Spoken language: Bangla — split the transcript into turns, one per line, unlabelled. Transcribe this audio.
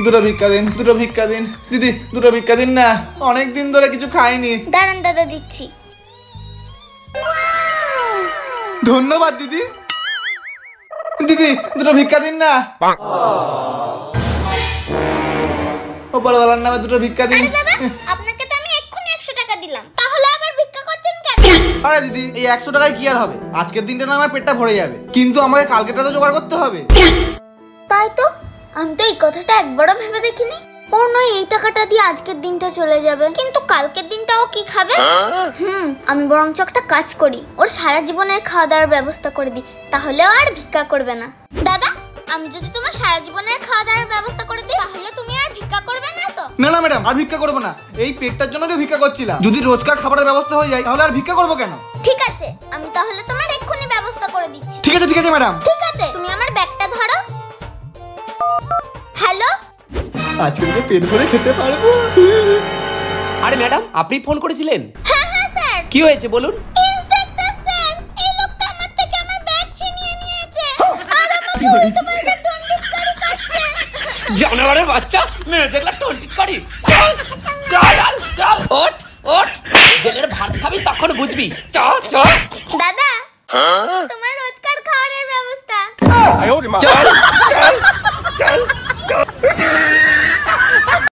দুটো ভিক্ষা দিন, দুটো ভিক্ষা দিন দিদি, দুটো ভিক্ষা দিন না, অনেক দিন ধরে কিছু খাইনি।
দাঁড়ান দাদা, দিচ্ছি।
ধন্যবাদ দিদি। দিদি দুটো ভিক্ষা দিন না, ওপরওয়ালার নামে দুটো ভিক্ষা দিন।
আরে দাদা, আপনাকে তো আমি এক্ষুনি 100 টাকা দিলাম, তাহলে আবার ভিক্ষা করছেন কেন?
আরে দিদি, এই 100 টাকায় কি আর হবে? আজকের দিনটা না আমার পেটটা ভরে যাবে, কিন্তু আমাকে কালকেটা তো জোগাড় করতে হবে।
তাই তো, আমি তো এই কথাটা একবারও ভেবে দেখিনি। ওর নয় এই টাকাটা দিয়ে আজকের দিনটা চলে যাবে, কিন্তু কালকের দিনটা ও কি খাবে? আমি বরঞ্চ একটা কাজ করি, ওর সারা জীবনের খাওয়া দাওয়ার ব্যবস্থা করে দিই, তাহলে ও আর ভিক্ষা করবে না। দাদা, আমি যদি তোমার সারা জীবনের খাওয়া দাওয়ার ব্যবস্থা করে দিই, তাহলে তুমি আর ভিক্ষা করবে না তো?
না না ম্যাডাম, আর ভিক্ষা করবো না, এই পেটটার জন্য তো ভিক্ষা করছিলাম। যদি রোজকার খাবারের ব্যবস্থা হয়ে যায় তাহলে আর ভিক্ষা করবো কেন?
ঠিক আছে, আমি তাহলে তোমার এক্ষুনি ব্যবস্থা করে দিচ্ছি।
ঠিক আছে ঠিক আছে ম্যাডাম।
ঠিক আছে, তুমি আমার ব্যাগটা ধরো। হ্যালো,
আজকে থেকে পেট ভরে খেতে পারবো।
আরে ম্যাডাম, আপনি ফোন করেছিলেন?
হ্যাঁ হ্যাঁ স্যার।
কি হয়েছে বলুন?
ইন্সপেক্টর স্যার, এই লোকটা আমার থেকে আমার ব্যাগ ছিনিয়ে নিয়েছে আর আমাকে উল্টোপাল্টা টন্টিটকারি করছে।
জানোয়ারের বাচ্চা, মেয়ে দেখলে টন্টিটকারি। চল চল চল, ওঠ ওঠ, জেলের ভাত খাবি তখন বুঝবি। চল চল।
দাদা, তোমার রোজকার খাবারের ব্যবস্থা।
চল।